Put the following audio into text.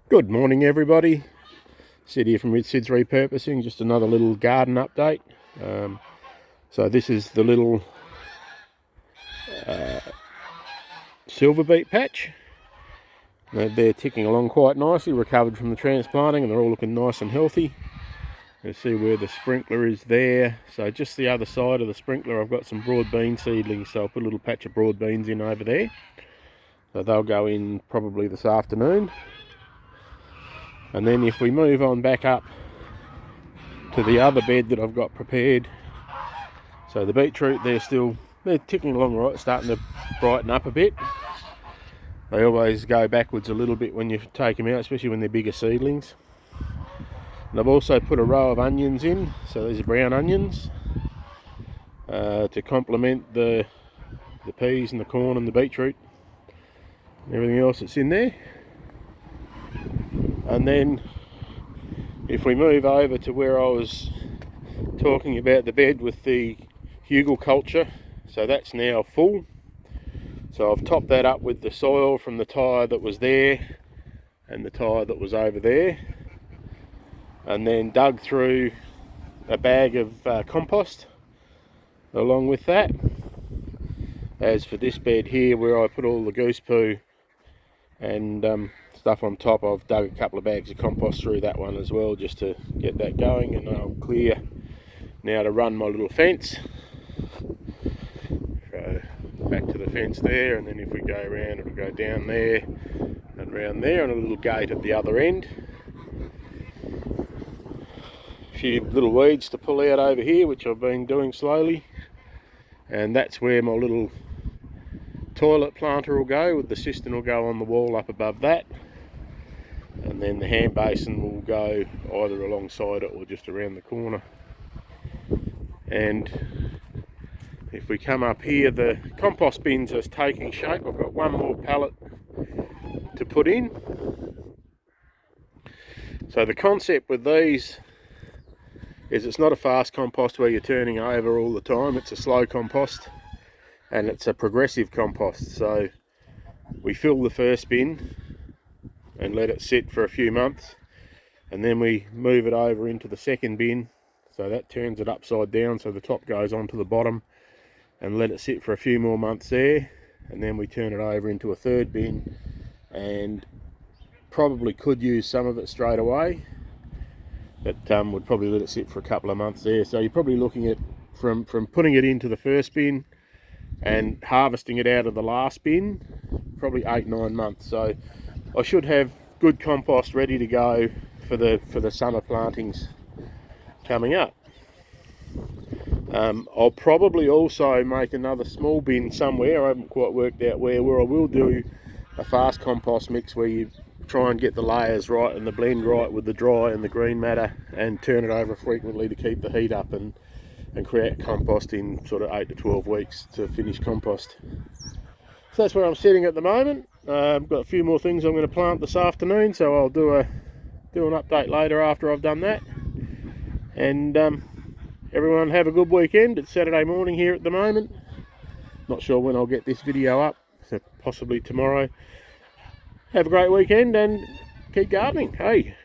Good morning, everybody. Sid here from Sid's Repurposing. Just another little garden update. So this is the little silver beet patch. They're ticking along quite nicely, recovered from the transplanting, and they're all looking nice and healthy. You see where the sprinkler is there. So just the other side of the sprinkler, I've got some broad bean seedlings. So I'll put a little patch of broad beans in over there. So they'll go in probably this afternoon. And then if we move on back up to the other bed that I've got prepared, so the beetroot, they're ticking along right, starting to brighten up a bit. They always go backwards a little bit when you take them out, especially when they're bigger seedlings. And I've also put a row of onions in, so these are brown onions, to complement the peas and the corn and the beetroot and everything else that's in there. And then if we move over to where I was talking about the bed with the hugelkultur, so that's now full. So I've topped that up with the soil from the tyre that was there and the tyre that was over there, and then dug through a bag of compost along with that. As for this bed here where I put all the goose poo and stuff on top, I've dug a couple of bags of compost through that one as well, just to get that going. And I'll clear now to run my little fence. So back to the fence there, and then if we go around, it'll go down there and around there, and a little gate at the other end. A few little weeds to pull out over here, which I've been doing slowly. And that's where my little toilet planter will go, with the cistern will go on the wall up above that, and then the hand basin will go either alongside it or just around the corner. And if we come up here, the compost bins are taking shape. I've got one more pallet to put in. So the concept with these is it's not a fast compost where you're turning over all the time. It's a slow compost, and it's a progressive compost. So we fill the first bin and let it sit for a few months, and then we move it over into the second bin. So that turns it upside down, so the top goes onto the bottom, and let it sit for a few more months there, and then we turn it over into a third bin, and probably could use some of it straight away, but would probably let it sit for a couple of months there. So you're probably looking at from putting it into the first bin and harvesting it out of the last bin, probably 8-9 months. So I should have good compost ready to go for the summer plantings coming up. I'll probably also make another small bin somewhere, I haven't quite worked out where I will do a fast compost mix where you try and get the layers right and the blend right with the dry and the green matter, and turn it over frequently to keep the heat up and create compost in sort of 8 to 12 weeks to finish compost. So that's where I'm sitting at the moment. I've got a few more things I'm going to plant this afternoon, so I'll do an update later after I've done that. And everyone have a good weekend. It's Saturday morning here at the moment. Not sure when I'll get this video up, so possibly tomorrow. Have a great weekend and keep gardening. Hey.